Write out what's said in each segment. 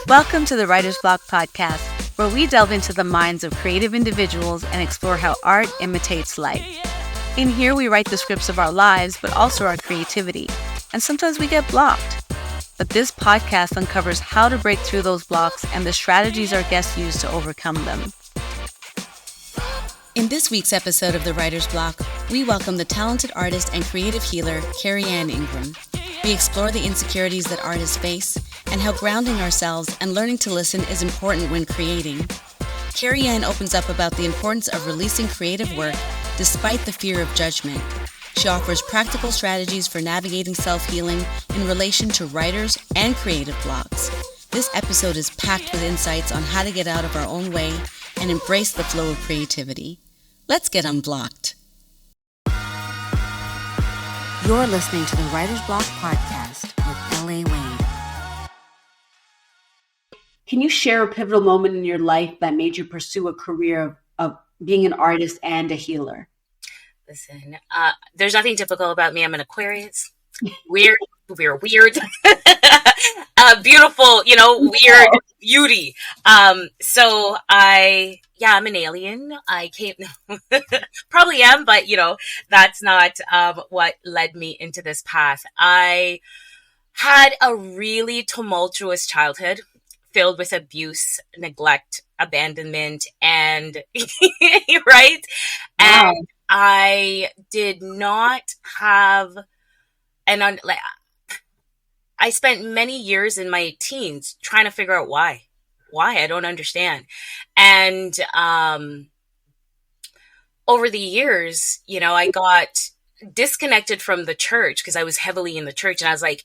Welcome to the Writer's Block podcast, where we delve into the minds of creative individuals and explore how art imitates life. In here, we write the scripts of our lives, but also our creativity, and sometimes we get blocked. But this podcast uncovers how to break through those blocks and the strategies our guests use to overcome them. In this week's episode of The Writer's Block, we welcome the talented artist and creative healer, Kerry-Ann Ingram. We explore the insecurities that artists face and how grounding ourselves and learning to listen is important when creating. Kerry-Ann opens up about the importance of releasing creative work despite the fear of judgment. She offers practical strategies for navigating self-healing in relation to writers and creative blocks. This episode is packed with insights on how to get out of our own way and embrace the flow of creativity. Let's get unblocked. You're listening to the Writer's Block podcast with L.A. Wade. Can you share a pivotal moment in your life that made you pursue a career of being an artist and a healer? Listen, there's nothing typical about me. I'm an Aquarius. Weird. Beautiful, weird beauty. So I'm an alien. I came, probably am, but that's not what led me into this path. I had a really tumultuous childhood filled with abuse, neglect, abandonment, and right. Wow. And I did not have I spent many years in my teens trying to figure out why I don't understand. And over the years, I got disconnected from the church because I was heavily in the church, and I was like,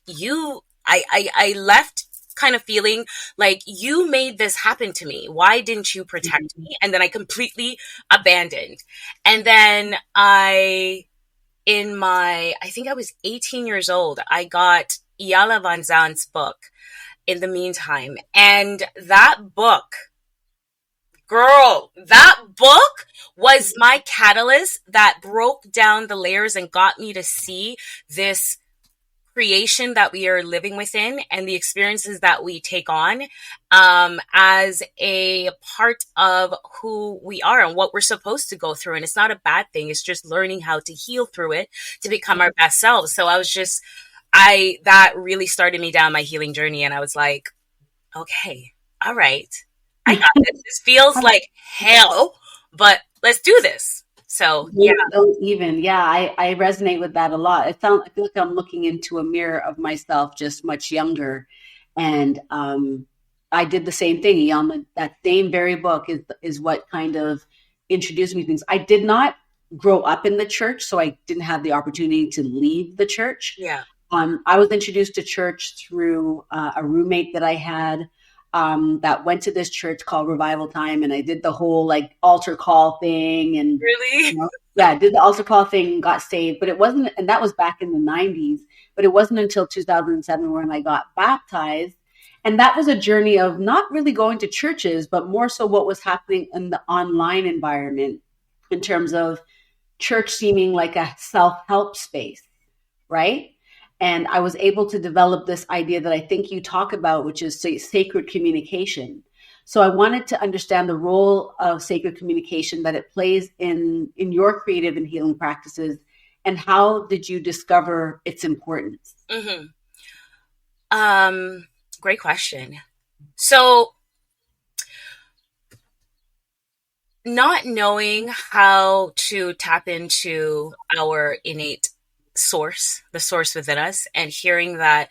I left kind of feeling like you made this happen to me. Why didn't you protect me? And then I completely abandoned. And then I think I was 18 years old, I got Iyanla Vanzant's book, In the Meantime. And that book was my catalyst that broke down the layers and got me to see this creation that we are living within and the experiences that we take on as a part of who we are and what we're supposed to go through. And it's not a bad thing. It's just learning how to heal through it to become our best selves. So that really started me down my healing journey. And I was like, okay, all right, I got this. This feels like hell, but let's do this. So I resonate with that a lot. I feel like I'm looking into a mirror of myself, just much younger, and I did the same thing. That same very book is what kind of introduced me to things. I did not grow up in the church, so I didn't have the opportunity to leave the church. Yeah, I was introduced to church through a roommate that I had. That went to this church called Revival Time, and I did the whole altar call thing, and really, I did the altar call thing and got saved. But it wasn't, and that was back in the 90s. But it wasn't until 2007 when I got baptized, and that was a journey of not really going to churches, but more so what was happening in the online environment in terms of church seeming like a self-help space, right? And I was able to develop this idea that I think you talk about, which is sacred communication. So I wanted to understand the role of sacred communication that it plays in your creative and healing practices, and how did you discover its importance? Mm-hmm. Great question. So not knowing how to tap into our innate source, the source within us, and hearing that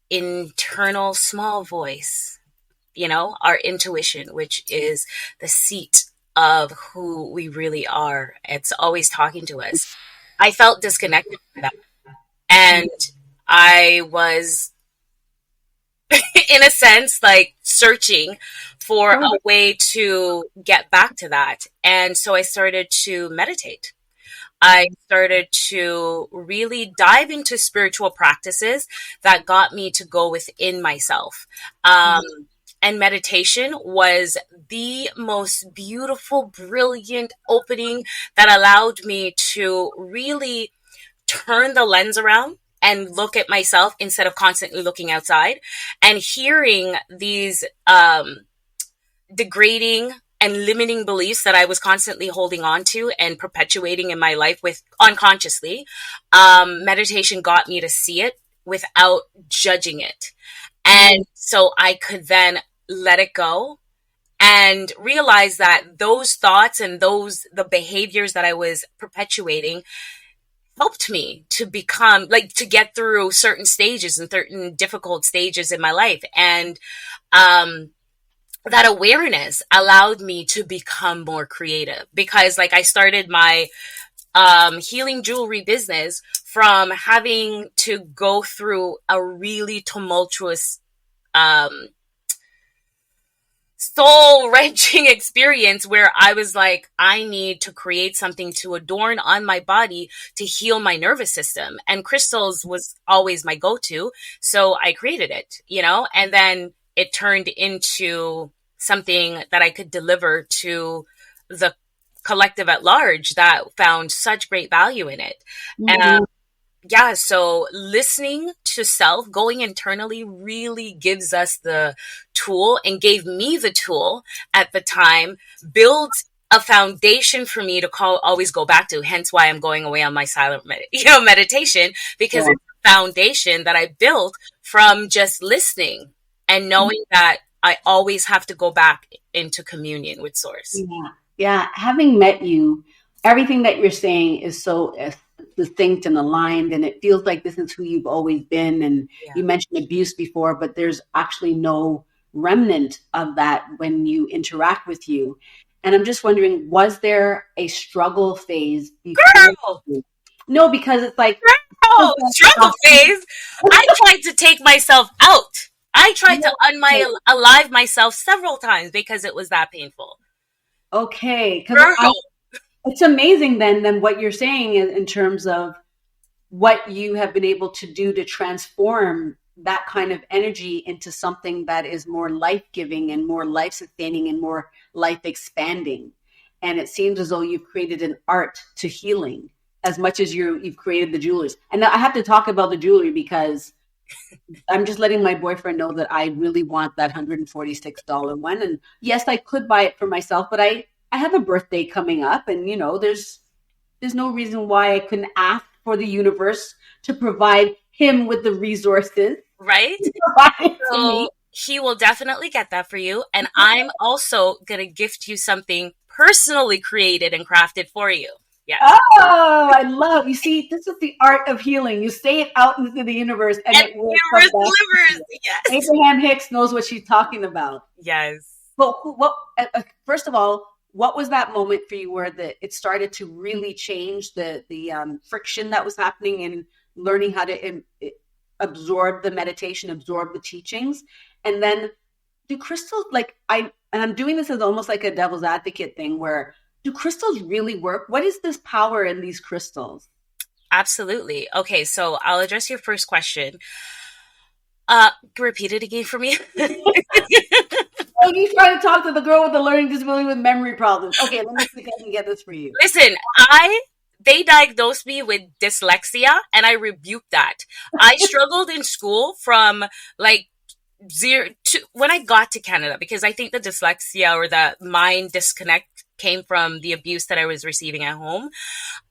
internal small voice, our intuition, which is the seat of who we really are. It's always talking to us. I felt disconnected from that. And I was, in a sense, searching for a way to get back to that. And so I started to meditate. I started to really dive into spiritual practices that got me to go within myself. And meditation was the most beautiful, brilliant opening that allowed me to really turn the lens around and look at myself instead of constantly looking outside, and hearing these degrading and limiting beliefs that I was constantly holding on to and perpetuating in my life with unconsciously. Meditation got me to see it without judging it. And so I could then let it go and realize that those thoughts and the behaviors that I was perpetuating helped me to become, like, to get through certain stages and certain difficult stages in my life. And that awareness allowed me to become more creative, because, like, I started my healing jewelry business from having to go through a really tumultuous, soul-wrenching experience where I was like, I need to create something to adorn on my body to heal my nervous system. And crystals was always my go-to. So I created it, and then it turned into something that I could deliver to the collective at large that found such great value in it. Mm-hmm. So listening to self, going internally, really gives us the tool, and gave me the tool at the time, build a foundation for me to always go back to. Hence why I'm going away on my silent meditation, because it's a foundation that I built from just listening and knowing that I always have to go back into communion with Source. Yeah. Having met you, everything that you're saying is so distinct and aligned, and it feels like this is who you've always been. And you mentioned abuse before, but there's actually no remnant of that when you interact with you. And I'm just wondering, was there a struggle phase before? Girl! No, because it's like, struggle phase. I tried to take myself out. I tried to unalive myself several times because it was that painful. Okay. It's amazing then what you're saying in terms of what you have been able to do to transform that kind of energy into something that is more life-giving and more life-sustaining and more life-expanding. And it seems as though you've created an art to healing as much as you've created the jewelers. And I have to talk about the jewelry because I'm just letting my boyfriend know that I really want that $146 one. And yes, I could buy it for myself, but I have a birthday coming up, and there's no reason why I couldn't ask for the universe to provide him with the resources. Right? So he will definitely get that for you. And I'm also going to gift you something personally created and crafted for you. Yeah. Oh, I love. You see, this is the art of healing. You say it out into the universe, and it will delivers. Yes. Abraham Hicks knows what she's talking about. Yes. Well, first of all, what was that moment for you where it started to really change the friction that was happening in learning how to absorb the meditation, absorb the teachings? And then do crystals, I'm doing this as almost like a devil's advocate thing, where do crystals really work? What is this power in these crystals? Absolutely. Okay, so I'll address your first question. Repeat it again for me. Oh, you trying to talk to the girl with the learning disability with memory problems. Okay, let me see if I can get this for you. Listen, they diagnosed me with dyslexia, and I rebuked that. I struggled in school from zero to when I got to Canada, because I think the dyslexia or the mind disconnect came from the abuse that I was receiving at home.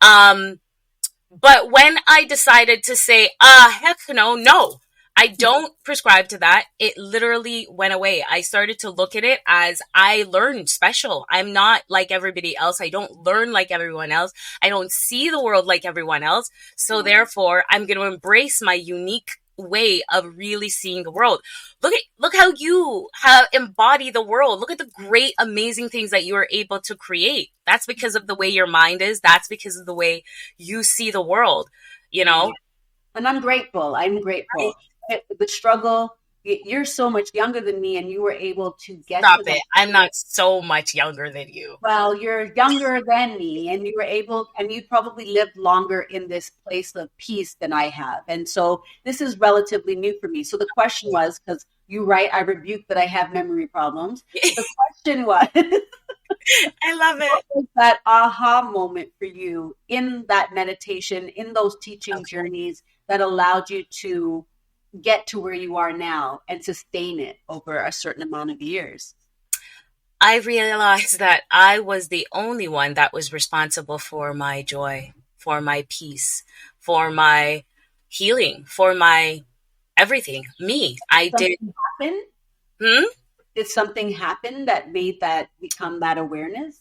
But when I decided to say, heck no, I don't prescribe to that, it literally went away. I started to look at it as I learned special. I'm not like everybody else. I don't learn like everyone else. I don't see the world like everyone else. So therefore, I'm going to embrace my unique way of really seeing the world. Look how you have embodied the world. Look at the great, amazing things that you are able to create. That's because of the way your mind is. That's because of the way you see the world, And I'm grateful. Right. The struggle, you're so much younger than me, and you were able to get Stop it. I'm not so much younger than you. Well, you're younger than me, and you were able, and you probably lived longer in this place of peace than I have. And so this is relatively new for me. So the question was, because you're right, I rebuked that I have memory problems. The question was, I love it. What was that aha moment for you in that meditation, in those teaching journeys that allowed you to get to where you are now and sustain it over a certain amount of years? I realized that I was the only one that was responsible for my joy, for my peace, for my healing, for my everything. Me. I did. Something happen? Hmm? Did something happen that made that become that awareness?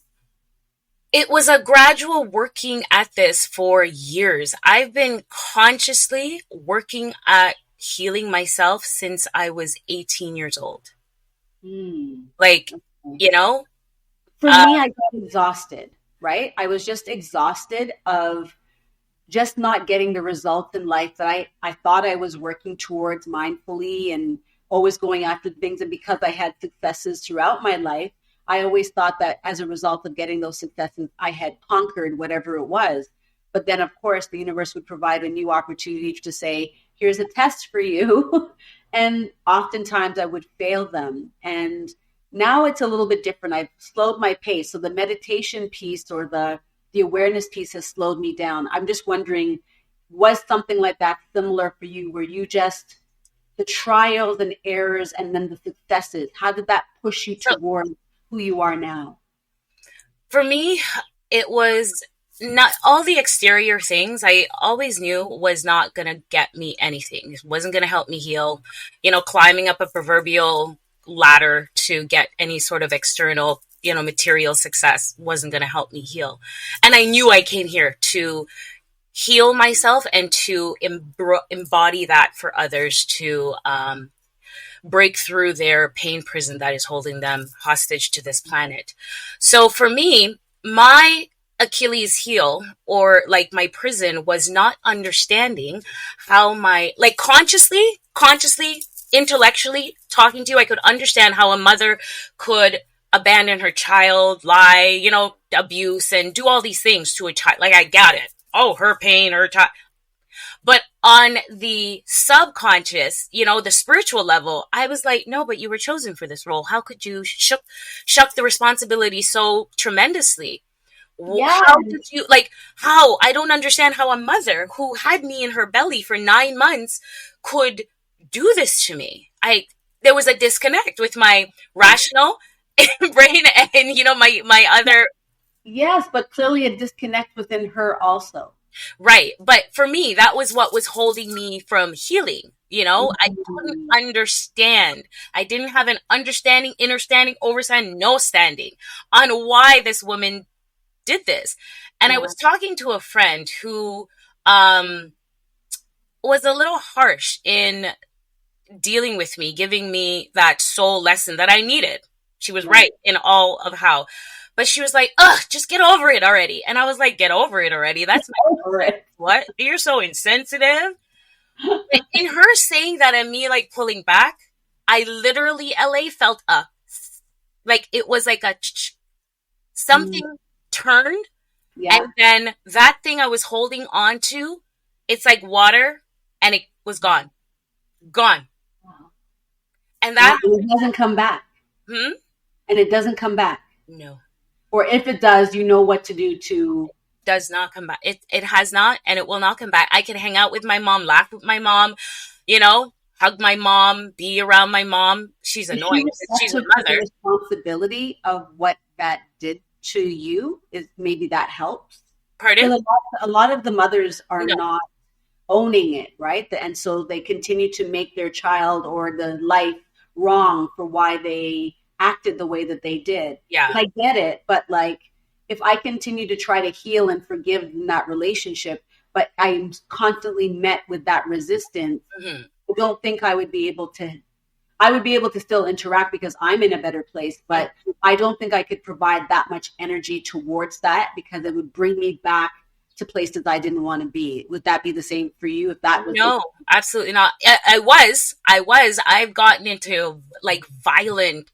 It was a gradual working at this for years. I've been consciously working at healing myself since I was 18 years old. Like, you know, For me, I got exhausted, right? I was just exhausted of just not getting the results in life that I thought I was working towards mindfully and always going after things. And because I had successes throughout my life, I always thought that as a result of getting those successes, I had conquered whatever it was. But then, of course, the universe would provide a new opportunity to say, here's a test for you. And oftentimes I would fail them. And now it's a little bit different. I've slowed my pace. So the meditation piece or the awareness piece has slowed me down. I'm just wondering, was something like that similar for you, where you just, the trials and errors and then the successes, how did that push you toward who you are now? For me, it was not all the exterior things I always knew was not going to get me anything. It wasn't going to help me heal. Climbing up a proverbial ladder to get any sort of external, material success wasn't going to help me heal. And I knew I came here to heal myself and to embody that for others to break through their pain prison that is holding them hostage to this planet. So for me, my Achilles heel, or like my prison, was not understanding how consciously, intellectually talking to you, I could understand how a mother could abandon her child, lie, abuse, and do all these things to a child. Like, I got it. Oh, her pain, her child. But on the subconscious, the spiritual level, I was like, no, but you were chosen for this role. How could you shuck the responsibility so tremendously? Yeah. How did you, how? I don't understand how a mother who had me in her belly for 9 months could do this to me. There was a disconnect with my rational brain and, my other. Yes, but clearly a disconnect within her also. Right. But for me, that was what was holding me from healing. I couldn't understand. I didn't have an understanding, understanding, no standing on why this woman did this. And I was talking to a friend who was a little harsh in dealing with me, giving me that soul lesson that I needed. She was right in all of how. But she was like, ugh, just get over it already. And I was like, get over it already? That's over it. What? You're so insensitive. In her saying that and me pulling back, I literally, LA felt it was like something turned. Yeah. And then that thing I was holding on to, it's like water, and it was gone. Gone. Wow. And that it doesn't come back. And it doesn't come back. No. Or if it does, you know what to do to. Does not come back. It has not, and it will not come back. I can hang out with my mom, laugh with my mom, hug my mom, be around my mom. She's annoying. She's a mother. The responsibility of what that did to you is maybe that helps. Pardon? A lot of the mothers are not owning it, right? And so they continue to make their child or the life wrong for why they acted the way that they did. Yeah. And I get it, but if I continue to try to heal and forgive in that relationship, but I'm constantly met with that resistance, I don't think I would be able to still interact because I'm in a better place, but I don't think I could provide that much energy towards that because it would bring me back to places I didn't want to be. Would that be the same for you? If that was no, absolutely not. I've gotten into violent,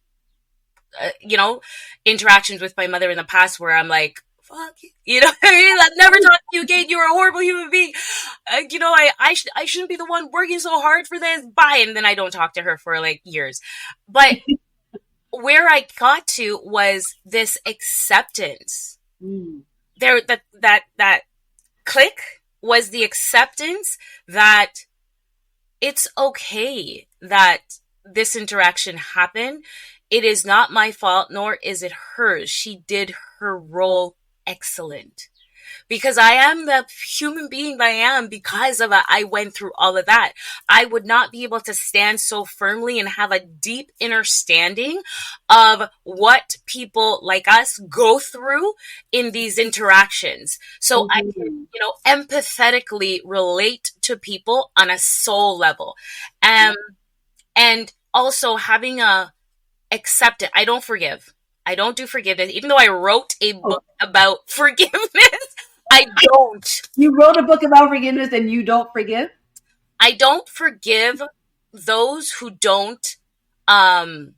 interactions with my mother in the past where I'm like, fuck you, I've never talked to you again. You're a horrible human being. I shouldn't be the one working so hard for this. Bye. And then I don't talk to her for years. But where I got to was this acceptance. There, that click was the acceptance that it's okay that this interaction happened. It is not my fault, nor is it hers. She did her role excellent. Because I am the human being that I am because of I went through all of that. I would not be able to stand so firmly and have a deep understanding of what people like us go through in these interactions. So I can, empathetically relate to people on a soul level. And also having accept it. I don't forgive. I don't do forgiveness. Even though I wrote a book about forgiveness, I don't. You wrote a book about forgiveness and you don't forgive? I don't forgive those who don't, who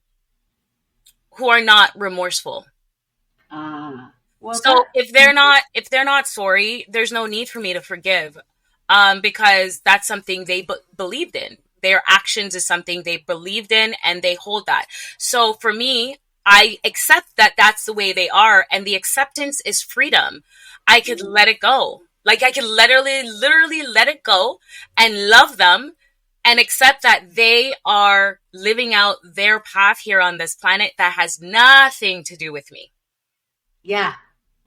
are not remorseful. Well, so if they're not sorry, there's no need for me to forgive, because that's something they believed in. Their actions is something they believed in, and they hold that. So for me, I accept that that's the way they are, and the acceptance is freedom. I could let it go. Like I could literally let it go and love them and accept that they are living out their path here on this planet that has nothing to do with me. Yeah.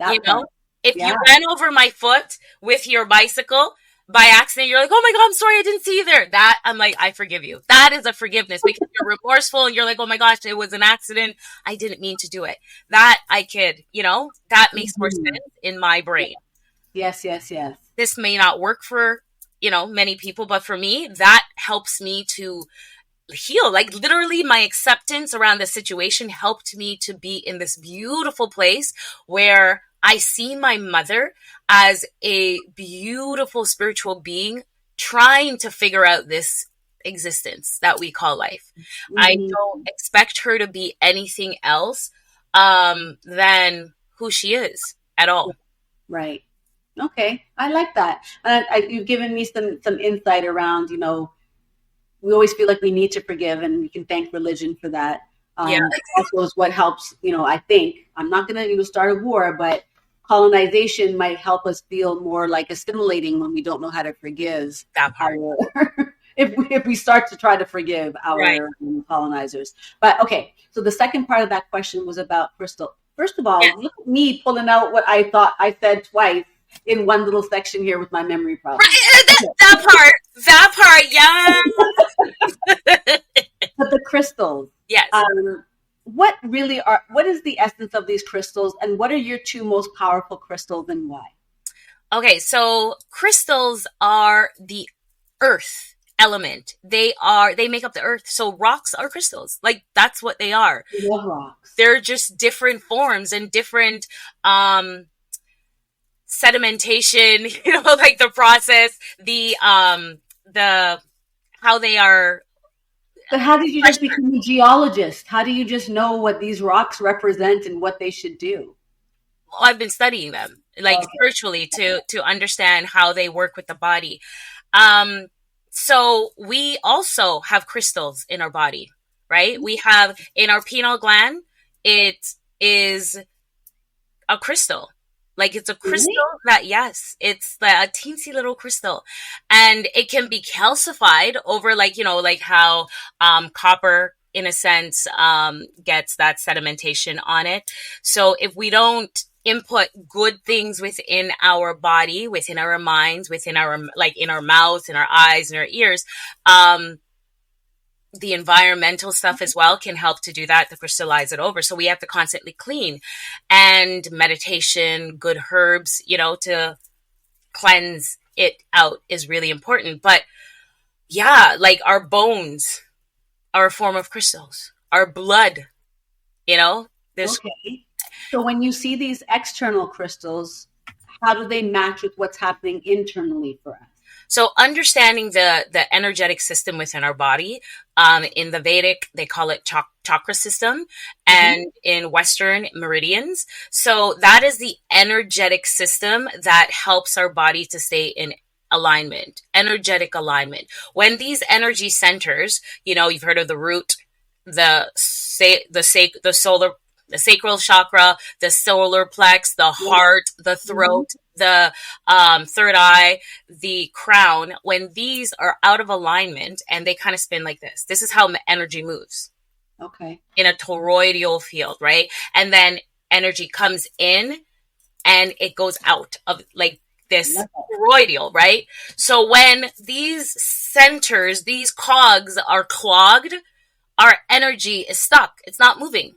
If you ran over my foot with your bicycle by accident, you're like, oh my God, I'm sorry, I didn't see you there. That I'm like, I forgive you. That is a forgiveness because you're remorseful and you're like, oh my gosh, it was an accident. I didn't mean to do it. That I could, that makes more sense in my brain. Yes. This may not work for, many people, but for me, that helps me to heal. Like literally my acceptance around the situation helped me to be in this beautiful place where I see my mother as a beautiful spiritual being trying to figure out this existence that we call life. Mm-hmm. I don't expect her to be anything else than who she is at all. Right. Okay. I like that. You've given me some insight around, we always feel like we need to forgive, and we can thank religion for that. Also is what helps, I think, I'm not going to, start a war, but colonization might help us feel more like assimilating when we don't know how to forgive that part. If we start to try to forgive our colonizers. But okay, so the second part of that question was about crystal. First of all, look at me pulling out what I thought I said twice in one little section here with my memory problem. Right, that part, yeah. But the crystals. Yes. What is the essence of these crystals, and what are your two most powerful crystals and why? Okay, so crystals are the earth element. They make up the earth. So rocks are crystals. Like that's what they are. I love rocks. They're just different forms and different sedimentation, like the process, the how they are. But how did you just become a geologist? How do you just know what these rocks represent and what they should do? Well, I've been studying them, spiritually, to understand how they work with the body. So we also have crystals in our body, right? We have in our pineal gland, it is a crystal. Like it's a crystal that, yes, it's a teensy little crystal, and it can be calcified over like how copper in a sense gets that sedimentation on it. So if we don't input good things within our body, within our minds, within our in our mouths, in our eyes, in our ears, the environmental stuff as well can help to do that, to crystallize it over. So we have to constantly clean, and meditation, good herbs, to cleanse it out is really important. But yeah, like our bones are a form of crystals, our blood, there's. Okay. So when you see these external crystals, how do they match with what's happening internally for us? So understanding the energetic system within our body, in the Vedic, they call it chakra system, and in Western, meridians. So that is the energetic system that helps our body to stay in alignment, energetic alignment. When these energy centers, you've heard of the root, the solar the sacral chakra, the solar plex, the heart, the throat, the third eye, the crown, when these are out of alignment and they kind of spin like this is how energy moves. Okay. In a toroidal field, right? And then energy comes in and it goes out of like this toroidal, right? So when these centers, these cogs are clogged, our energy is stuck. It's not moving.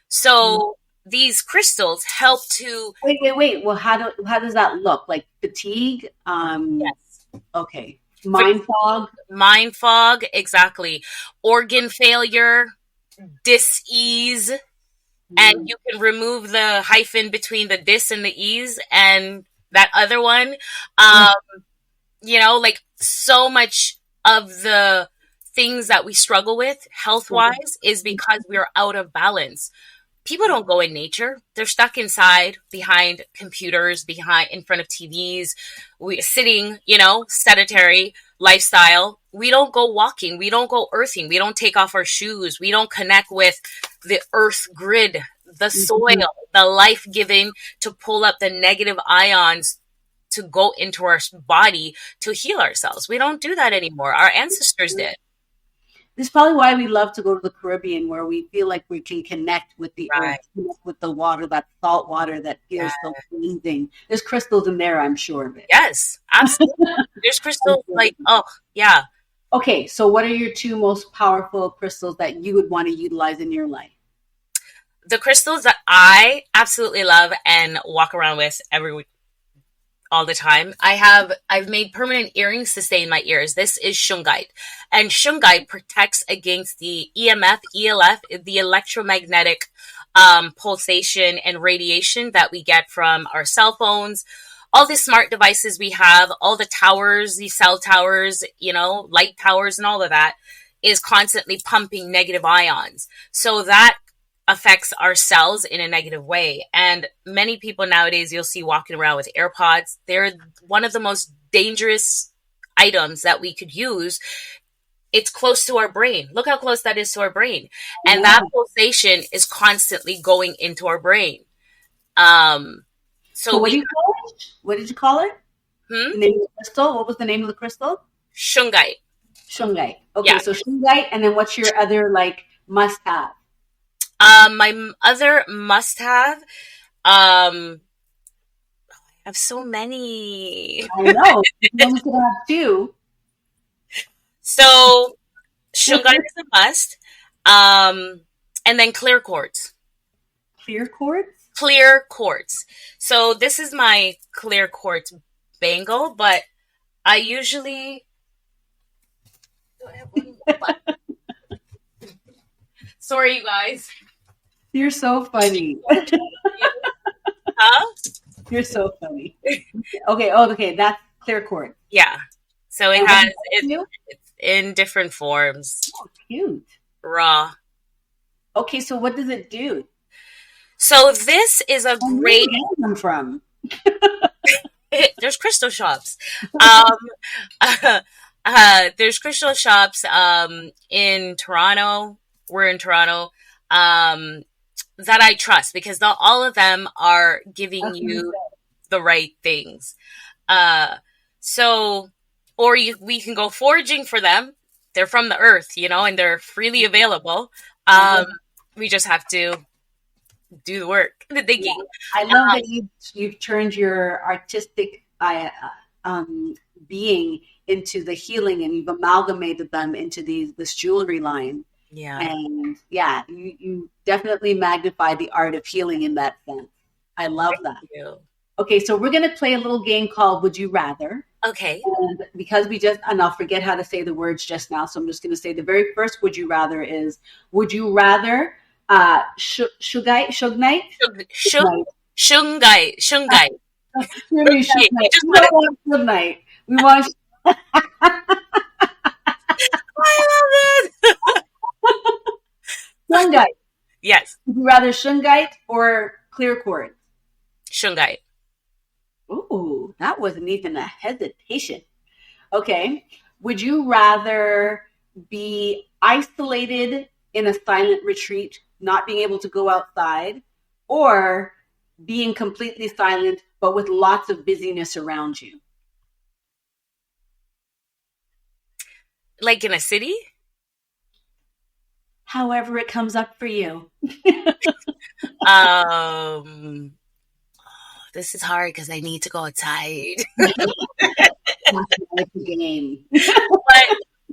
So these crystals help to... Wait. Well, how does that look? Like fatigue? Yes. Okay. Mind fog? Mind fog, exactly. Organ failure, dis-ease. And you can remove the hyphen between the dis and the ease and that other one. You know, like so much of the things that we struggle with health-wise is because we're out of balance. People don't go in nature. They're stuck inside, behind computers, in front of TVs. We're sitting, you know, sedentary lifestyle. We don't go walking. We don't go earthing. We don't take off our shoes. We don't connect with the earth grid, the soil, the life-giving to pull up the negative ions to go into our body to heal ourselves. We don't do that anymore. Our ancestors did. This is probably why we love to go to the Caribbean, where we feel like we can connect with the earth, connect with the water, that salt water that feels so cleansing. There's crystals in there, I'm sure of it. Yes, absolutely. There's crystals like, oh, yeah. Okay, so what are your two most powerful crystals that you would want to utilize in your life? The crystals that I absolutely love and walk around with every week, all the time. I've made permanent earrings to stay in my ears. This is shungite. And shungite protects against the EMF, ELF, the electromagnetic pulsation and radiation that we get from our cell phones, all the smart devices we have, all the towers, the cell towers, you know, light towers and all of that is constantly pumping negative ions. So that affects our cells in a negative way. And many people nowadays you'll see walking around with AirPods. They're one of the most dangerous items that we could use. It's close to our brain. Look how close that is to our brain. And that pulsation is constantly going into our brain. So what do you call it? What did you call it? The name of the crystal? What was the name of the crystal? Shungite. Shungite. Okay, so shungite, and then what's your other like must-have? My other must-have, I have so many. I know. You could have two. So, shungite is a must. And then clear quartz. Clear quartz? Clear quartz. So, this is my clear quartz bangle, but I usually... Do I have one more? Sorry, you guys. You're so funny. Huh? You're so funny. Okay. That's clear quartz. Yeah. So it's in different forms. Oh, cute. Raw. Okay, so what does it do? So this is a great... Where do you get them from? There's crystal shops. There's crystal shops in Toronto. We're in Toronto. That I trust, because not all of them are giving you the right things. We can go foraging for them. They're from the earth, you know, and they're freely available. We just have to do the work, the digging. Yeah. I love that you've turned your artistic being into the healing, and you've amalgamated them into this jewelry line. Yeah. And you definitely magnify the art of healing in that sense. I love that. Thank you. Okay, so we're going to play a little game called Would You Rather? Okay. And because and I'll forget how to say the words just now, so I'm just going to say the very first Would You Rather is, would you rather shungite? Shungite. We don't want shungite. We want... I love it. Shungite. Yes. Would you rather shungite or clear quartz? Shungite. Ooh, that wasn't even a hesitation. Okay. Would you rather be isolated in a silent retreat not being able to go outside, or being completely silent, but with lots of busyness around you? Like in a city? However it comes up for you. This is hard because I need to go outside. Like a game. But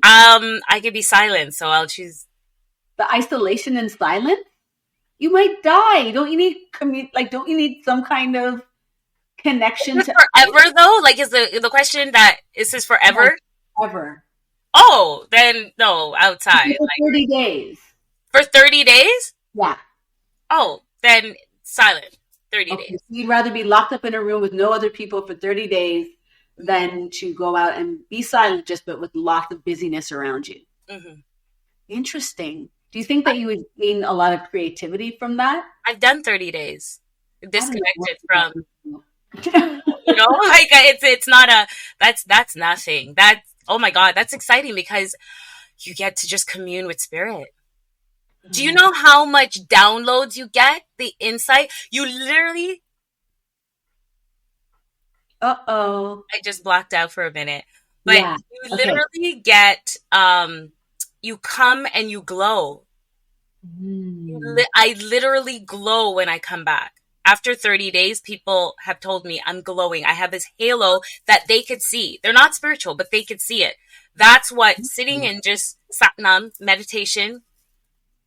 I could be silent, so I'll choose The isolation and silence? You might die. Don't you need don't you need some kind of connection is to forever though? Like, is the question that is this forever? ever? Oh, then no, outside. For 30 days. For 30 days? Yeah. Oh, then silent. 30 Okay, days. so you'd rather be locked up in a room with no other people for 30 days than to go out and be silent, but with lots of busyness around you. Mm-hmm. Interesting. Do you think that you would gain a lot of creativity from that? I've done 30 days. Disconnected from, from. like it's not that's nothing. That's, oh my God, that's exciting because you get to just commune with spirit. Do you know how much downloads you get? The insight? You literally... Uh-oh. I just blacked out for a minute. But yeah. You literally get... you come and you glow. I literally glow when I come back. After 30 days, people have told me I'm glowing. I have this halo that they could see. They're not spiritual, but they could see it. That's what sitting in just satnam, meditation,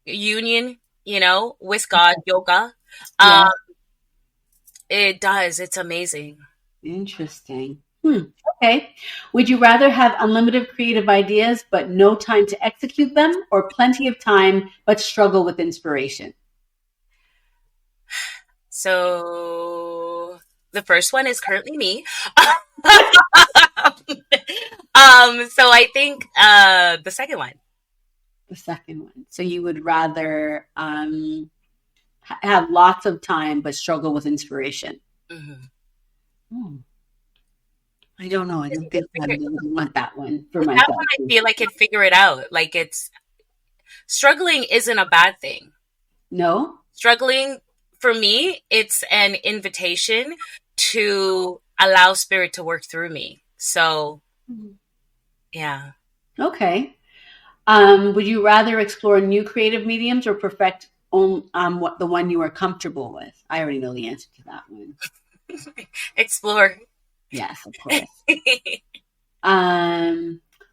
union, with God, yoga, it does. It's amazing. Interesting. Okay. Would you rather have unlimited creative ideas but no time to execute them, or plenty of time but struggle with inspiration? So the first one is currently me. So I think the second one. The second one. So you would rather have lots of time but struggle with inspiration. Mm-hmm. I don't know. I don't think I really want that one for myself. That one I feel I could figure it out. Like, it's struggling isn't a bad thing. No? Struggling, for me, it's an invitation to allow spirit to work through me. So, yeah. Okay. Would you rather explore new creative mediums or perfect what the one you are comfortable with? I already know the answer to that one. Explore. Yes, of course.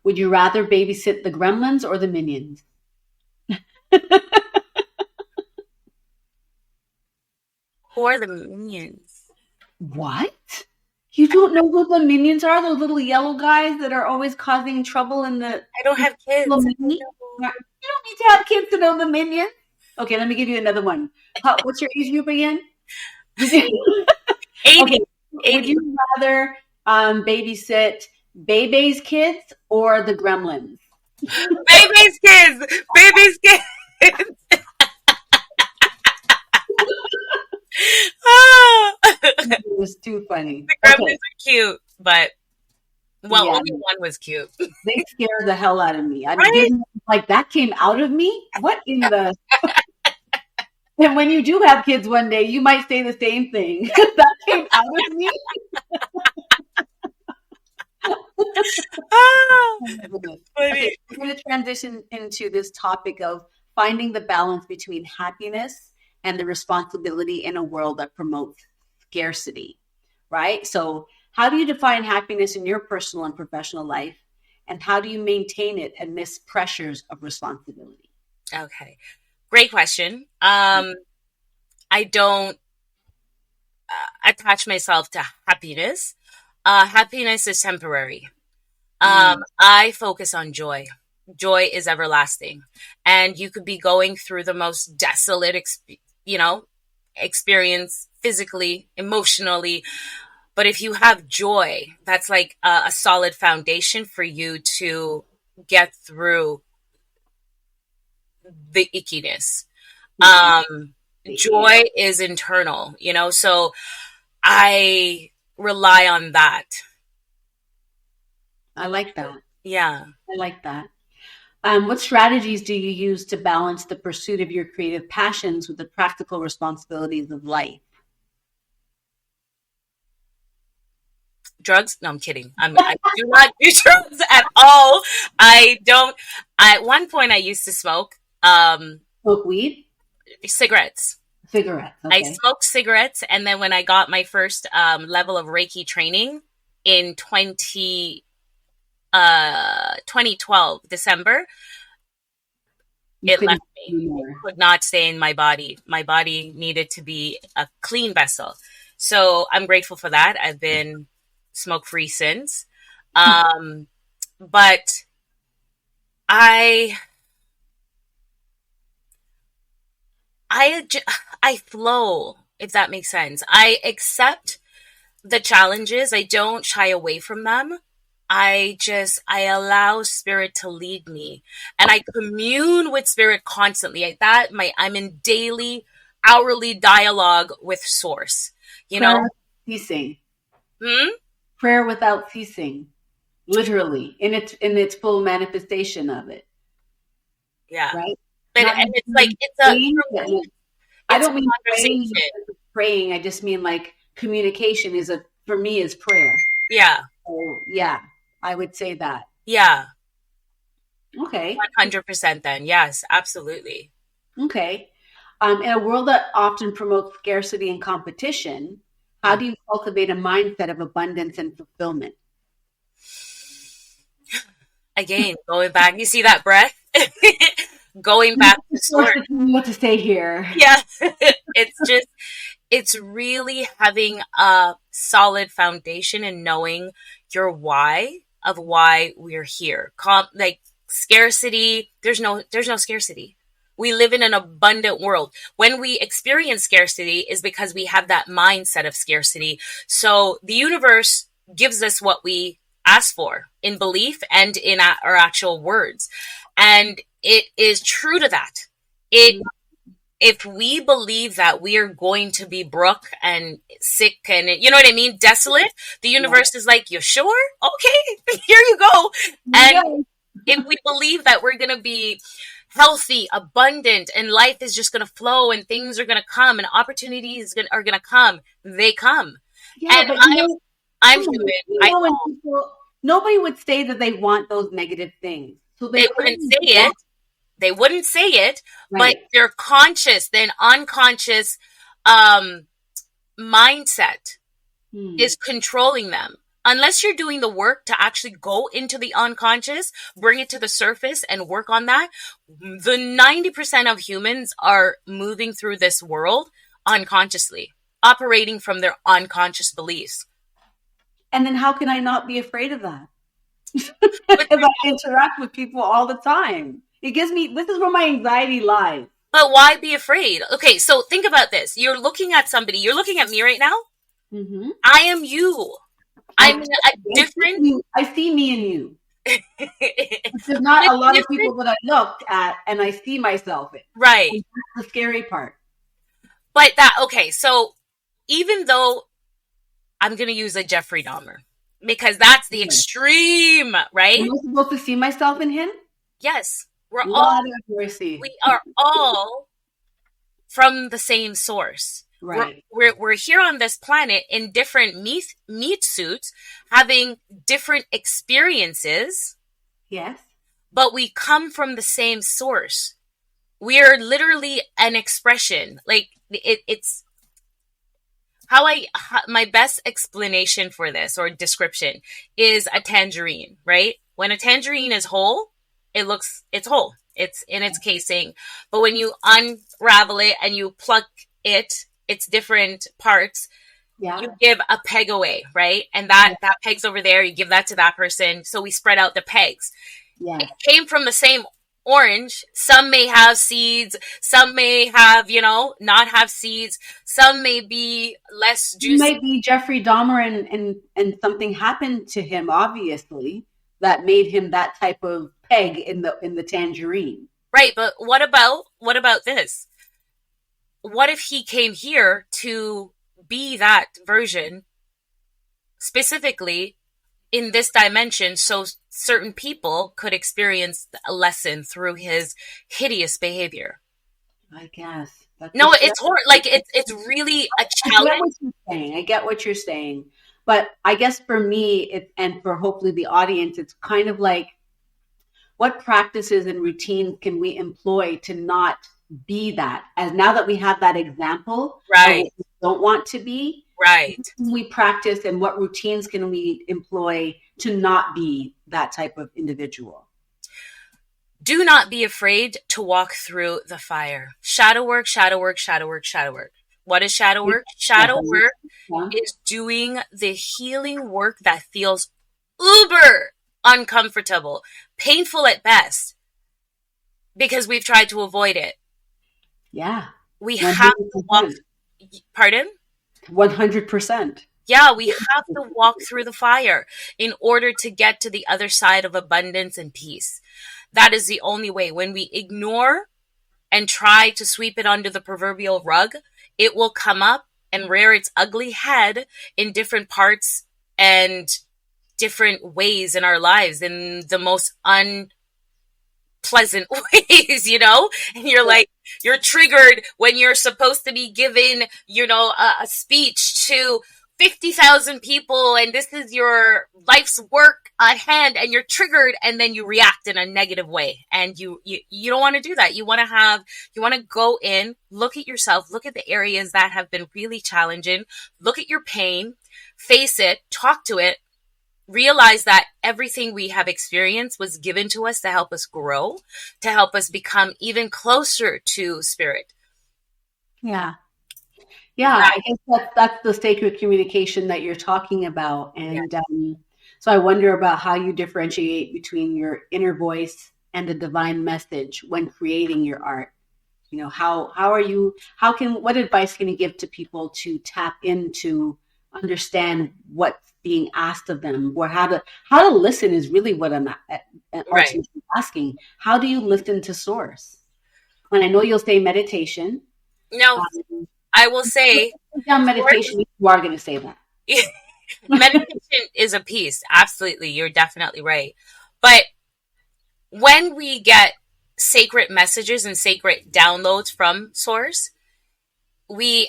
Would you rather babysit the gremlins or the minions? Who are the minions? What? You don't know who the minions are? Those little yellow guys that are always causing trouble in the... I don't have kids. You don't need to have kids to know the minions. Okay, let me give you another one. What's your age group again? 80. Okay. 80. Would you rather babysit Bebe's kids or the gremlins? Bebe's kids! Bebe's kids! It was too funny. The gremlins are cute, but only one was cute. They scared the hell out of me. I mean, like, that came out of me? What in the... And when you do have kids one day, you might say the same thing. That came out of me. Okay, we're going to transition into this topic of finding the balance between happiness and the responsibility in a world that promotes scarcity, right? So how do you define happiness in your personal and professional life? And how do you maintain it amidst pressures of responsibility? Okay. Great question. I don't attach myself to happiness. Happiness is temporary. I focus on joy. Joy is everlasting. And you could be going through the most desolate, experience physically, emotionally. But if you have joy, that's like a solid foundation for you to get through the ickiness. Joy is internal, so I rely on that. I like that. Yeah. I like that. What strategies do you use to balance the pursuit of your creative passions with the practical responsibilities of life? Drugs? No, I'm kidding. I do not do drugs at all. I don't. At one point, I used to smoke Smoke weed? cigarettes. Cigarettes. I Okay. smoked cigarettes, and then when I got my first level of Reiki training in 2012, December, You it left couldn't me. do It more. could not stay in my body. My body needed to be a clean vessel. So I'm grateful for that. I've been smoke-free since. But I I flow, if that makes sense. I accept the challenges. I don't shy away from them. I allow spirit to lead me, and I commune with spirit constantly. I'm in daily, hourly dialogue with source, you Prayer know? without ceasing. Hmm? Prayer without ceasing. Literally, in its full manifestation of it. Yeah. Right? But, Not and it's just like, praying, I it's a don't mean conversation. praying. I just mean like communication for me is prayer. Yeah. So yeah, I would say that. Yeah. Okay. 100% then. Yes, absolutely. Okay. In a world that often promotes scarcity and competition, how do you cultivate a mindset of abundance and fulfillment? Again, going back, you see that breath? Going back to source. What to say here? Yeah. It's really having a solid foundation and knowing your why of why we're here. Like scarcity, there's no scarcity. We live in an abundant world. When we experience scarcity is because we have that mindset of scarcity. So the universe gives us what we ask for in belief and in our actual words. And it is true to that. If we believe that we are going to be broke and sick and, you know what I mean, desolate, the universe is like, you sure? Okay, here you go. And if we believe that we're going to be healthy, abundant, and life is just going to flow and things are going to come and opportunities are going to come, they come. Yeah, And but I'm human. Nobody would say that they want those negative things. So They wouldn't say it. They wouldn't say it, right. But their conscious, then unconscious mindset is controlling them. Unless you're doing the work to actually go into the unconscious, bring it to the surface and work on that, the 90% of humans are moving through this world unconsciously, operating from their unconscious beliefs. And then how can I not be afraid of that? Because I interact with people all the time. This is where my anxiety lies. But why be afraid? Okay, so think about this. You're looking at somebody. You're looking at me right now. Mm-hmm. I am you. I'm a different. I see me in you. There's not a lot of people that I looked at and I see myself in. Right. And that's the scary part. But okay, so even though I'm going to use a Jeffrey Dahmer because that's the extreme, right? Am I supposed to see myself in him? Yes. We are all from the same source. Right. We're here on this planet in different meat suits, having different experiences. Yes. But we come from the same source. We are literally an expression. Like it's my best explanation for this or description is a tangerine, right? When a tangerine is whole, it's whole. It's in its casing. But when you unravel it and you pluck its different parts, you give a peg away, right? And that peg's over there. You give that to that person. So we spread out the pegs. Yeah. It came from the same orange. Some may have seeds. Some may have, not have seeds. Some may be less juicy. He might be Jeffrey Dahmer and something happened to him, obviously, that made him that type of peg in the tangerine. Right, but what about this? What if he came here to be that version specifically in this dimension so certain people could experience a lesson through his hideous behavior. I guess. No, it's horrible. Like it's really a challenge. I get what you're saying. But I guess for me, and for hopefully the audience, it's kind of like, what practices and routines can we employ to not be that? As now that we have that example, right? We don't want to be, right? We practice, and what routines can we employ to not be that type of individual? Do not be afraid to walk through the fire. Shadow work, shadow work, shadow work, shadow work. What is shadow work? Shadow work is doing the healing work that feels uber uncomfortable, painful at best, because we've tried to avoid it. Yeah. We 100%. Have to walk. Pardon? 100%. Yeah, we have to walk through the fire in order to get to the other side of abundance and peace. That is the only way. When we ignore and try to sweep it under the proverbial rug, it will come up and rear its ugly head in different parts and different ways in our lives, in the most unpleasant ways, you know? And you're like, you're triggered when you're supposed to be given, you know, a speech to 50,000 people, and this is your life's work at hand, and you're triggered, and then you react in a negative way. And you don't want to do that. You want to go in, look at yourself, look at the areas that have been really challenging, look at your pain, face it, talk to it, realize that everything we have experienced was given to us to help us grow, to help us become even closer to spirit. Yeah. Yeah, I guess that's the sacred communication that you're talking about. And so I wonder about how you differentiate between your inner voice and the divine message when creating your art. You know, what advice can you give to people to tap into, understand what's being asked of them, or how to listen is really what I'm asking. How do you listen to source? And I know you'll say meditation. No. I will say, meditation, you are going to say that. Meditation is a piece. Absolutely. You're definitely right. But when we get sacred messages and sacred downloads from source, we're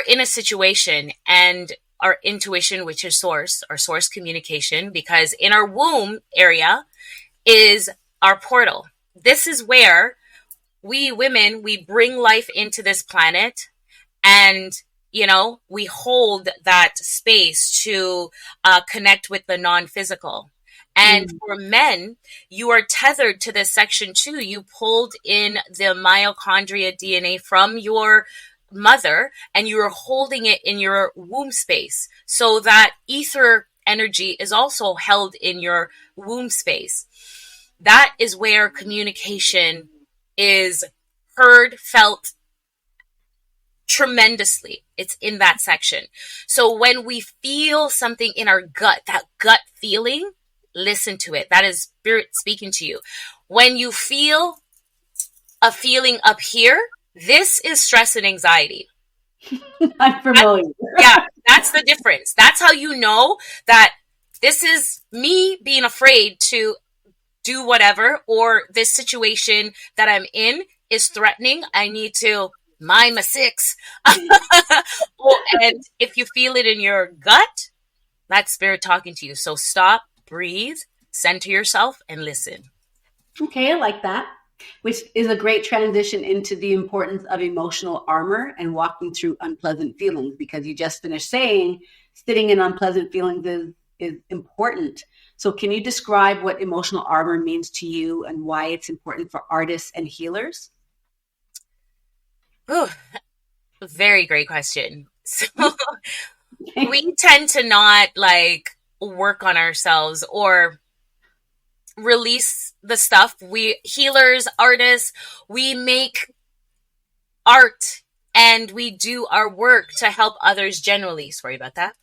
in a situation, and our intuition, which is source, or source communication, because in our womb area is our portal. This is where we women, we bring life into this planet. And, you know, we hold that space to connect with the non-physical. And for men, you are tethered to this section too. You pulled in the mitochondria DNA from your mother, and you are holding it in your womb space. So that ether energy is also held in your womb space. That is where communication is heard, felt, tremendously. It's in that section. So when we feel something in our gut, that gut feeling, listen to it. That is spirit speaking to you. When you feel a feeling up here, this is stress and anxiety. I'm familiar. That's the difference. That's how you know that this is me being afraid to do whatever, or this situation that I'm in is threatening. I need to mind my six. And if you feel it in your gut, that's spirit talking to you. So stop, breathe, center yourself, and listen. Okay, I like that. Which is a great transition into the importance of emotional armor and walking through unpleasant feelings, because you just finished saying sitting in unpleasant feelings is important. So can you describe what emotional armor means to you and why it's important for artists and healers? Ooh, very great question. So we tend to not work on ourselves or release the stuff. We healers, artists, we make art and we do our work to help others generally. Sorry about that.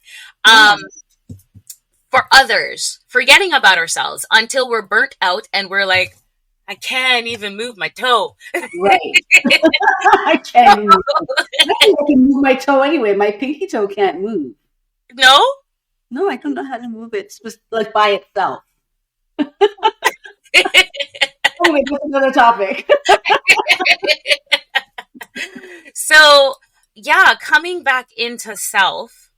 For others, forgetting about ourselves until we're burnt out and we're like, I can't even move my toe. Right. I can't move. I can move my toe anyway. My pinky toe can't move. No? No, I don't know how to move it. It's just like by itself. Anyway, that's another topic. So, yeah, coming back into self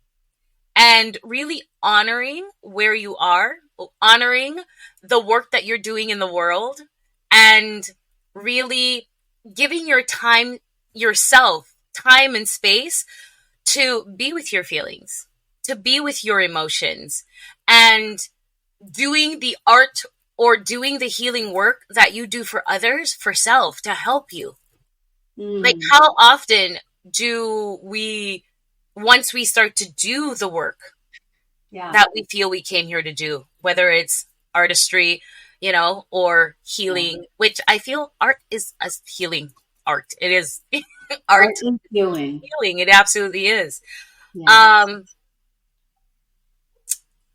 and really honoring where you are, honoring the work that you're doing in the world, and really giving yourself time and space to be with your feelings, to be with your emotions, and doing the art or doing the healing work that you do for others, for self, to help you. Like, how often do we, once we start to do the work that we feel we came here to do, whether it's artistry, or healing, which I feel art is a healing art. It is art is healing. It absolutely is.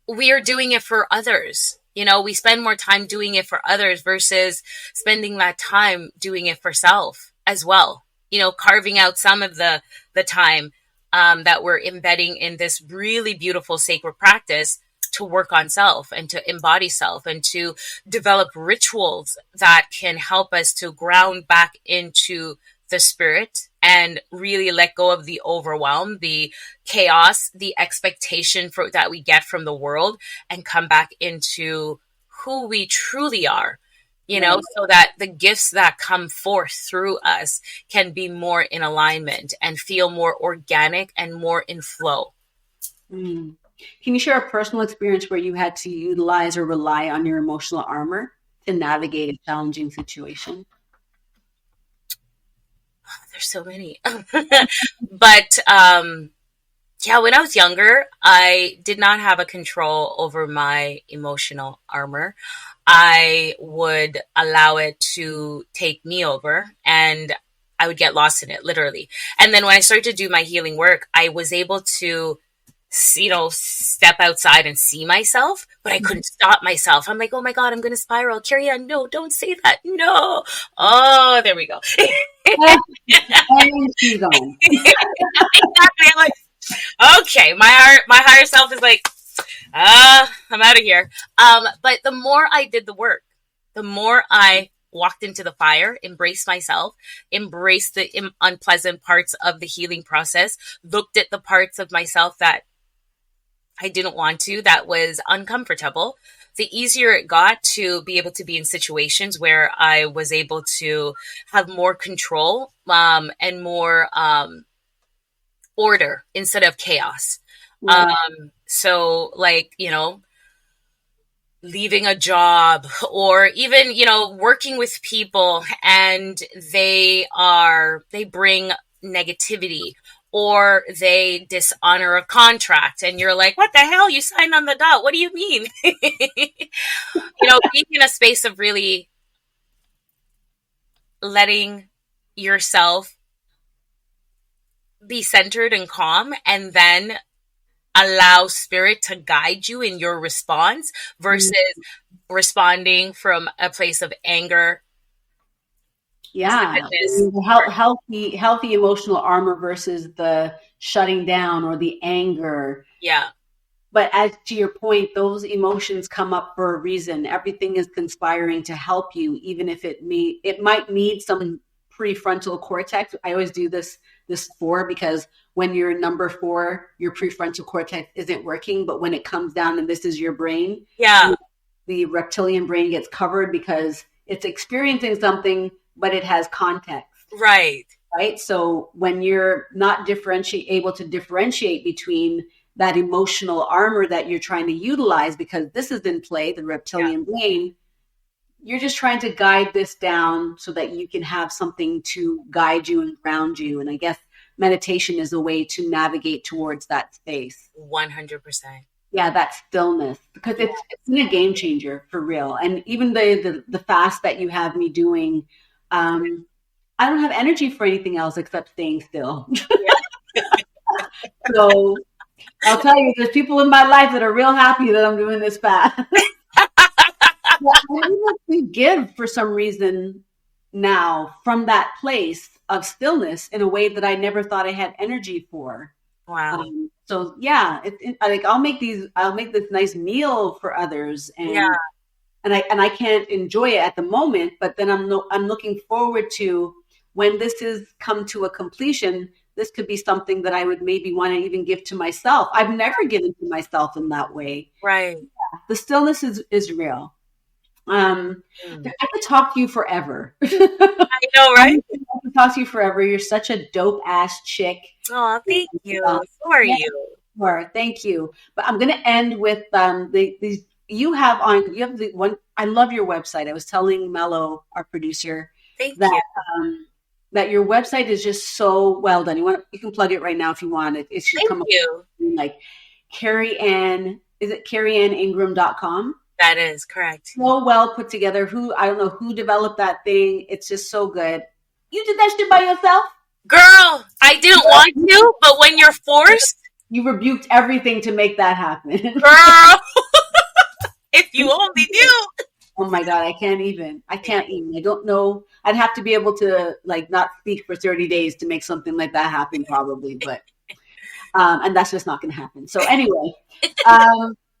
We are doing it for others. We spend more time doing it for others versus spending that time doing it for self as well. Carving out some of the time that we're embedding in this really beautiful sacred practice to work on self and to embody self and to develop rituals that can help us to ground back into the spirit and really let go of the overwhelm, the chaos, the expectation that we get from the world, and come back into who we truly are, so that the gifts that come forth through us can be more in alignment and feel more organic and more in flow. Can you share a personal experience where you had to utilize or rely on your emotional armor to navigate a challenging situation? There's so many. But when I was younger, I did not have a control over my emotional armor. I would allow it to take me over, and I would get lost in it, literally. And then when I started to do my healing work, I was able to, step outside and see myself, but I couldn't stop myself. I'm like, oh my God, I'm going to spiral. Kerry-Ann, no, don't say that. No. Oh, there we go. Exactly. I'm like, okay, my higher self is like, I'm out of here. But the more I did the work, the more I walked into the fire, embraced myself, embraced the unpleasant parts of the healing process, looked at the parts of myself that I didn't want to, that was uncomfortable, the easier it got to be able to be in situations where I was able to have more control and more order instead of chaos. So like, leaving a job, or even, working with people and they bring negativity, or they dishonor a contract, and you're like, what the hell? You signed on the dot. What do you mean? Being in a space of really letting yourself be centered and calm, and then allow spirit to guide you in your response versus responding from a place of anger. Yeah. Healthy emotional armor versus the shutting down or the anger. Yeah. But as to your point, those emotions come up for a reason. Everything is conspiring to help you, even if it might need some prefrontal cortex. I always do this 4 because when you're number 4, your prefrontal cortex isn't working. But when it comes down and this is your brain, the reptilian brain gets covered because it's experiencing something, but it has context. Right. So when you're not able to differentiate between that emotional armor that you're trying to utilize, because this is in play, the reptilian brain, you're just trying to guide this down so that you can have something to guide you and ground you. And I guess meditation is a way to navigate towards that space. 100%. Yeah, that stillness, because it's been a game changer for real. And even the fast that you have me doing, I don't have energy for anything else except staying still. So I'll tell you, there's people in my life that are real happy that I'm doing this fast. We give for some reason now from that place of stillness in a way that I never thought I had energy for. Wow. So yeah, like I'll make this nice meal for others, Yeah. and I can't enjoy it at the moment, but then I'm looking forward to when this is come to a completion. This could be something that I would maybe want to even give to myself. I've never given to myself in that way. Right. The stillness is real. I could talk to you forever. I know, right? I could talk to you forever. You're such a dope ass chick. Oh, thank you. So are Yeah, you? sure. Thank you. But I'm going to end with these. You have the one. I love your website. I was telling Mello, our producer, Thank that you. that your website is just so well done. You can plug it right now if you want. It should Thank come up you. like KerryAnn. Is it KerryAnnIngram.com? That is correct. So well put together. I don't know who developed that thing. It's just so good. You did that shit by yourself? Girl, I didn't want to, but when you're forced, you rebuked everything to make that happen. Girl, if you only knew. Oh my God, I can't even. I don't know. I'd have to be able to like not speak for 30 days to make something like that happen probably, but and that's just not going to happen. So anyway,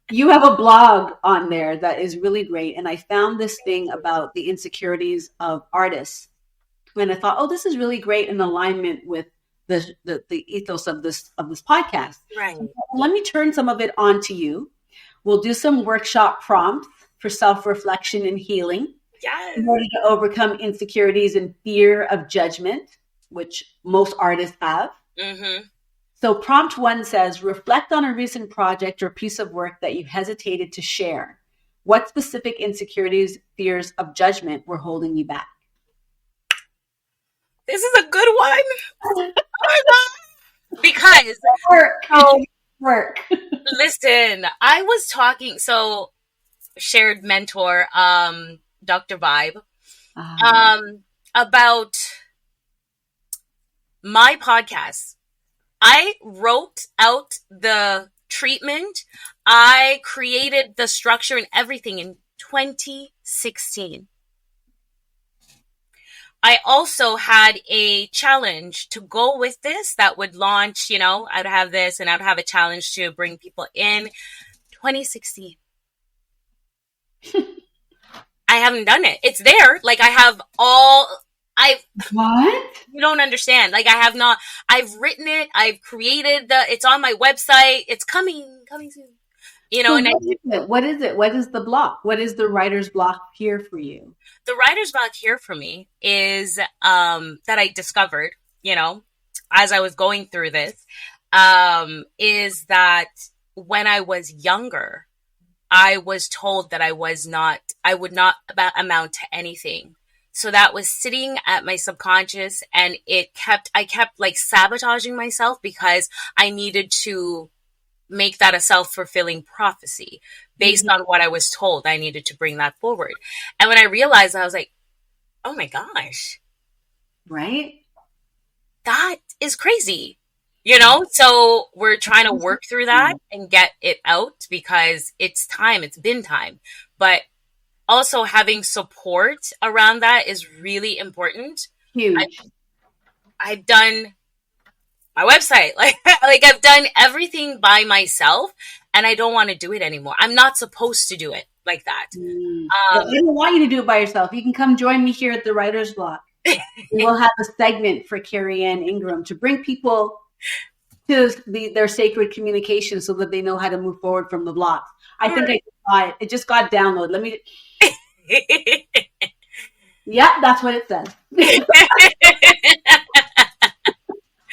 you have a blog on there that is really great. And I found this thing about the insecurities of artists. And I thought, oh, this is really great in alignment with the ethos of this podcast. Right. So let me turn some of it on to you. We'll do some workshop prompts for self-reflection and healing. Yes. In order to overcome insecurities and fear of judgment, which most artists have. Mm-hmm. So prompt 1 says, reflect on a recent project or piece of work that you hesitated to share. What specific insecurities, fears of judgment were holding you back? This is a good one. Oh my God. Because work. Listen, I was talking, so shared mentor, Dr. Vibe, about my podcast. I wrote out the treatment. I created the structure and everything in 2016. I also had a challenge to go with this that would launch, I'd have this and I'd have a challenge to bring people in 2016. I haven't done it. It's there. Like what? You don't understand. Like I've written it. I've created it's on my website. It's coming soon. So what is it? What is the block? What is the writer's block here for you? The writer's block here for me is, that I discovered, as I was going through this, is that when I was younger, I was told that I would not amount to anything. So that was sitting at my subconscious, and I kept like sabotaging myself because I needed to make that a self-fulfilling prophecy based on what I was told. I needed to bring that forward. And when I realized, I was like, oh my gosh. Right? That is crazy. So we're trying to work through that and get it out because it's time. It's been time. But also having support around that is really important. Huge. I've done my website. Like I've done everything by myself and I don't want to do it anymore. I'm not supposed to do it like that. I don't want you to do it by yourself. You can come join me here at the Writer's Block. We'll have a segment for Kerry-Ann Ingram to bring people to their sacred communication so that they know how to move forward from the blocks. I think it just got downloaded. Let me. Yeah, that's what it says.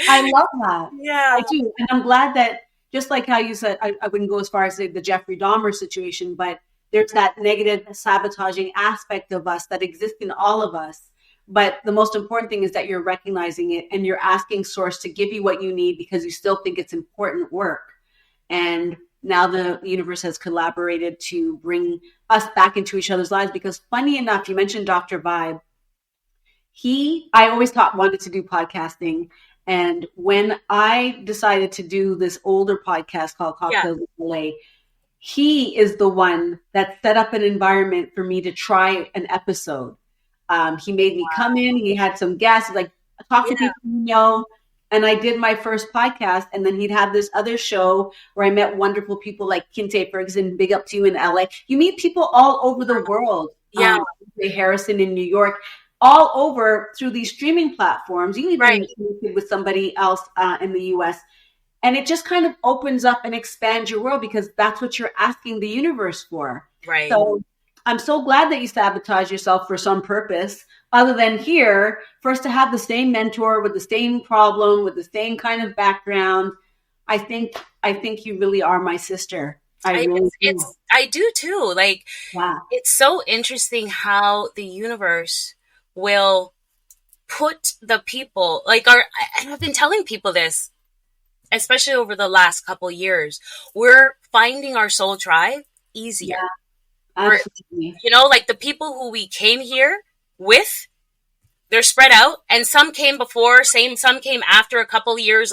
I love that. Yeah, I do. And I'm glad that, just like how you said, I wouldn't go as far as the Jeffrey Dahmer situation, but there's that negative sabotaging aspect of us that exists in all of us. But the most important thing is that you're recognizing it and you're asking Source to give you what you need because you still think it's important work. And now the universe has collaborated to bring us back into each other's lives because, funny enough, you mentioned Dr. Vibe. I always wanted to do podcasting. And when I decided to do this older podcast called Cocktails in LA, he is the one that set up an environment for me to try an episode. He made me come in. He had some guests, like talk to people you know. and I did my first podcast, and then he'd have this other show where I met wonderful people like Kinte Ferguson, big up to you in LA. You meet people all over the world. Yeah. Harrison in New York, all over through these streaming platforms. You even connected with somebody else in the US. And it just kind of opens up and expands your world because that's what you're asking the universe for. Right. So I'm so glad that you sabotage yourself for some purpose other than here for us to have the same mentor with the same problem, with the same kind of background. I think you really are my sister. I do too. Like, wow. It's so interesting how the universe will put the people and I've been telling people this, especially over the last couple years, we're finding our soul tribe easier. Yeah. Absolutely. Like the people who we came here with, they're spread out, and some came before, some came after, a couple years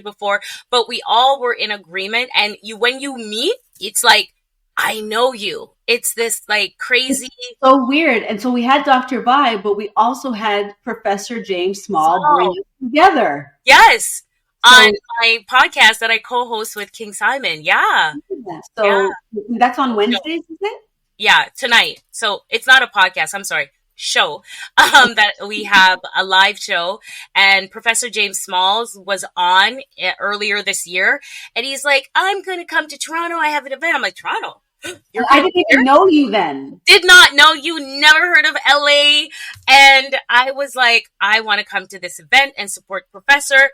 before, but we all were in agreement. And when you meet, it's like, I know you. It's this like crazy. It's so weird. And so we had Dr. Vibe, but we also had Professor James Small bring us together. Yes. On my podcast that I co-host with King Simon. Yeah. So that's on Wednesdays, is it? Yeah, tonight. So it's not a podcast. I'm sorry. Show that we have a live show, and Professor James Smalls was on earlier this year, and he's like, I'm going to come to Toronto. I have an event. I'm like, Toronto? I didn't even know you then. Did not know you. Never heard of LA. And I was like, I want to come to this event and support Professor.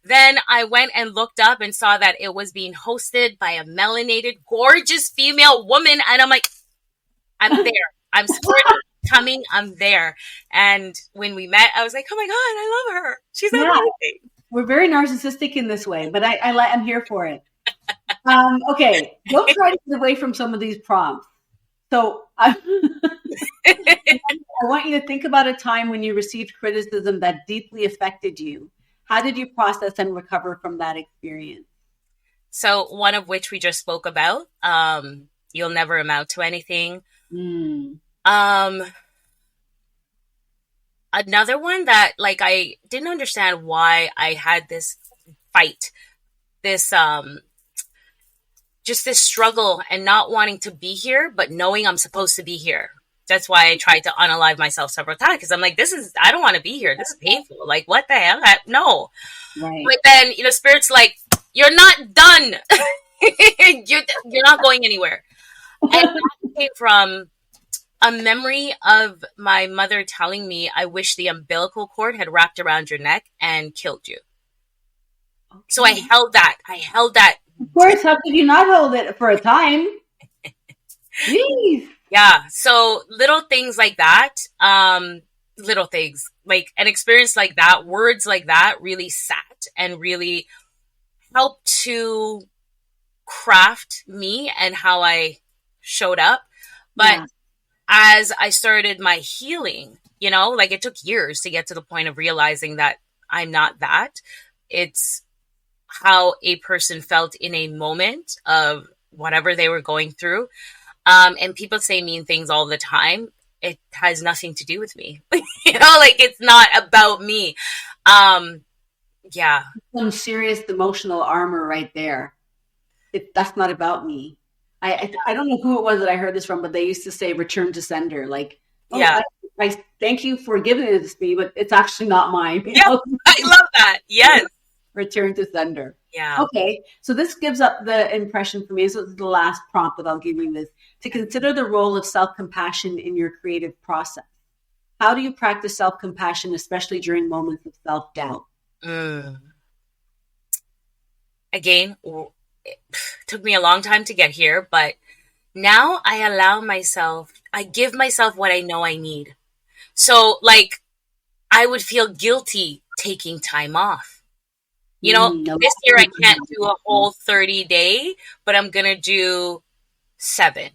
Then I went and looked up and saw that it was being hosted by a melanated, gorgeous female woman. And I'm like, I'm there. I'm supporting. Coming, I'm there. And when we met, I was like, oh my God, I love her. She's amazing. We're very narcissistic in this way, but I'm here for it. Okay, don't try to get away from some of these prompts. So I want you to think about a time when you received criticism that deeply affected you. How did you process and recover from that experience? So one of which we just spoke about, you'll never amount to anything. Another one that like I didn't understand why I had this fight, this just this struggle and not wanting to be here, but knowing I'm supposed to be here. That's why I tried to unalive myself several times, because I'm like, I don't want to be here. This is painful. Like, what the hell? No. Right. But then, Spirit's like, you're not done. You're not going anywhere. And that came from a memory of my mother telling me, I wish the umbilical cord had wrapped around your neck and killed you. Okay. So I held that. Of course, how could you not hold it for a time? Jeez. Yeah. So little things like that, little things like an experience like that, words like that really sat and really helped to craft me and how I showed up. But as I started my healing, like it took years to get to the point of realizing that I'm not that. It's how a person felt in a moment of whatever they were going through. And people say mean things all the time. It has nothing to do with me. Like it's not about me. Yeah. Some serious emotional armor right there. That's not about me. I don't know who it was that I heard this from, but they used to say return to sender. Like, I thank you for giving it to me, but it's actually not mine. Yeah, I love that. Yes. Return to sender. Yeah. Okay. So this gives up the impression for me. So this is the last prompt that I'll give you this, to consider the role of self-compassion in your creative process. How do you practice self-compassion, especially during moments of self-doubt? Again, it took me a long time to get here, but now I give myself what I know I need. So like, I would feel guilty taking time off. This year I can't do a whole 30-day, but I'm going to do 7.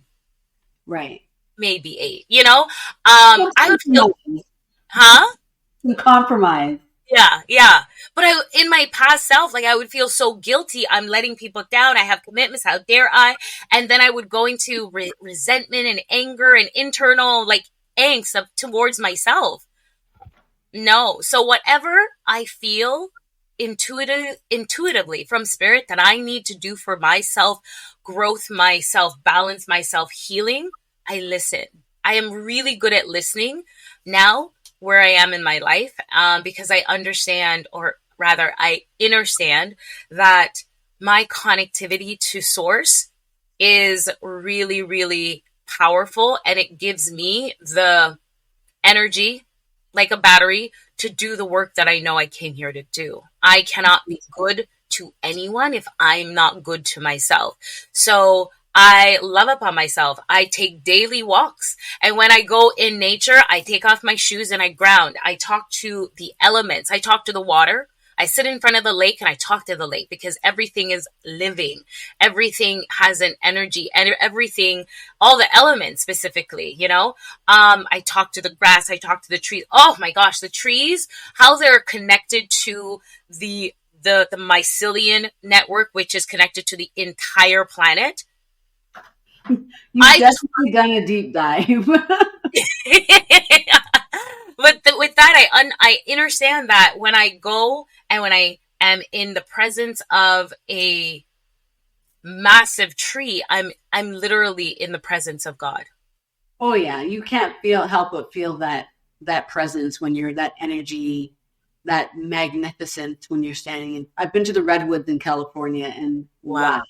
Right. Maybe 8, I would feel, Some compromise. Yeah. But in my past self, like I would feel so guilty. I'm letting people down. I have commitments. How dare I? And then I would go into resentment and anger and internal like angst towards myself. No. So whatever I feel intuitively from spirit that I need to do for myself growth, myself balance, myself healing, I listen. I am really good at listening now where I am in my life, because I understand, or rather I understand that my connectivity to source is really, really powerful, and it gives me the energy like a battery to do the work that I know I came here to do. I cannot be good to anyone if I'm not good to myself. So I love upon myself. I take daily walks. And when I go in nature, I take off my shoes and I ground. I talk to the elements. I talk to the water. I sit in front of the lake and I talk to the lake, because everything is living. Everything has an energy, and everything, all the elements specifically, I talk to the grass. I talk to the trees. Oh my gosh, the trees, how they're connected to the mycelium network, which is connected to the entire planet. You've definitely done a deep dive. But with that, I understand that when I go and when I am in the presence of a massive tree, I'm literally in the presence of God. Oh yeah, you can't help but feel that presence when you're that energy, that magnificence when you're standing in. I've been to the redwoods in California, and wow.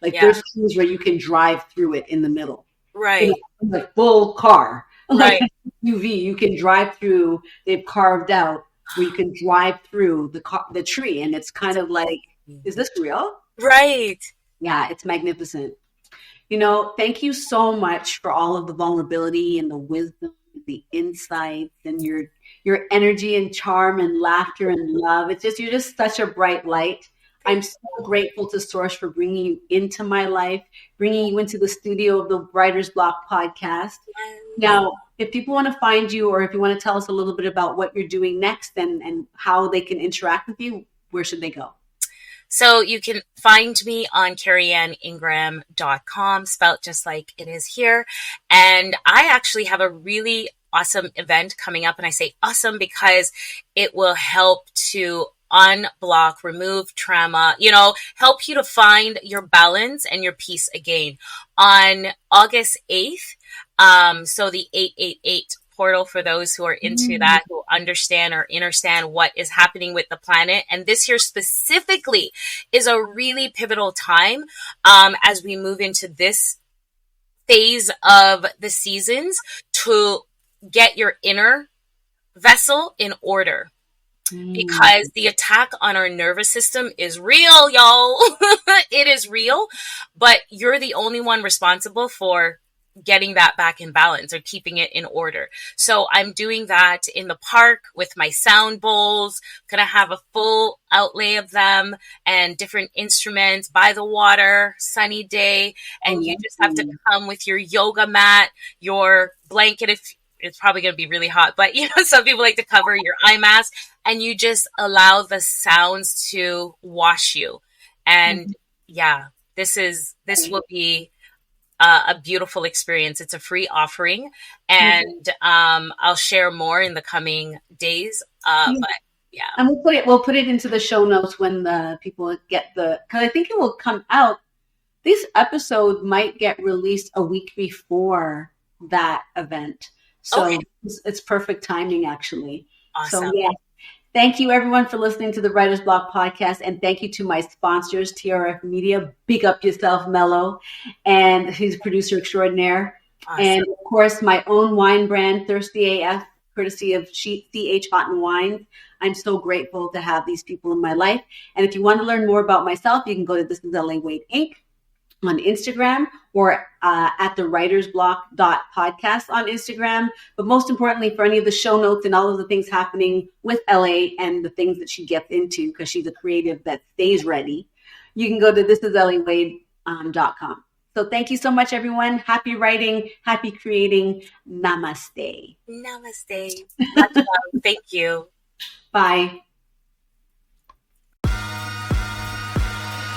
There's trees where you can drive through it in the middle. Right. In a full car. Right. UV, you can drive through, they've carved out where you can drive through the tree, and it's kind of like, is this real? Right. Yeah, it's magnificent. Thank you so much for all of the vulnerability and the wisdom, the insights, and your energy and charm and laughter and love. You're just such a bright light. I'm so grateful to Source for bringing you into my life, bringing you into the studio of the Writer's Block podcast. Now, if people want to find you, or if you want to tell us a little bit about what you're doing next and how they can interact with you, where should they go? So you can find me on KerryAnnIngram.com, spelled just like it is here. And I actually have a really awesome event coming up. And I say awesome because it will help to unblock, remove trauma, help you to find your balance and your peace again. On August 8th, so the 888 portal for those who are into that, who understand what is happening with the planet. And this year specifically is a really pivotal time as we move into this phase of the seasons to get your inner vessel in order. Because the attack on our nervous system is real, y'all. It is real, but you're the only one responsible for getting that back in balance or keeping it in order. So I'm doing that in the park with my sound bowls, gonna have a full outlay of them and different instruments by the water, sunny day. And you just have to come with your yoga mat, your blanket, if it's probably going to be really hot, but some people like to cover your eye mask, and you just allow the sounds to wash you. And this will be a beautiful experience. It's a free offering, and I'll share more in the coming days. But yeah, and we'll put it into the show notes when the people get because I think it will come out. This episode might get released a week before that event. So it's perfect timing, actually. Awesome. So, thank you, everyone, for listening to the Writer's Block podcast. And thank you to my sponsors, TRF Media. Big up yourself, Mello. And he's producer extraordinaire. Awesome. And, of course, my own wine brand, Thirsty AF, courtesy of CH Hot and Wine. I'm so grateful to have these people in my life. And if you want to learn more about myself, you can go to This Is LA Wade Inc. on Instagram, or at the writersblock.podcast on Instagram. But most importantly, for any of the show notes and all of the things happening with LA and the things that she gets into, because she's a creative that stays ready, you can go to thisislawade.com. So thank you so much, everyone. Happy writing, happy creating. Namaste. Namaste. Much love. Thank you. Bye.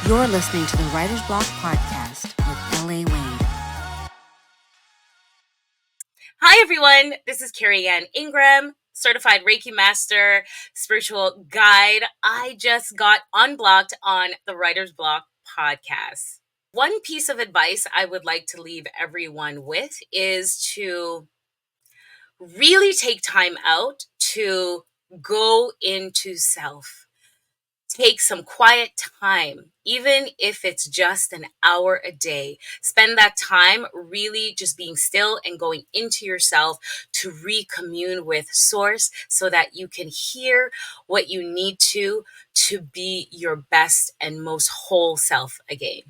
You're listening to the Writer's Block podcast with LA Wade. Hi, everyone. This is Kerry-Ann Ingram, certified Reiki master, spiritual guide. I just got unblocked on the Writer's Block podcast. One piece of advice I would like to leave everyone with is to really take time out to go into self. Take some quiet time, even if it's just an hour a day. Spend that time really just being still and going into yourself to recommune with Source so that you can hear what you need to be your best and most whole self again.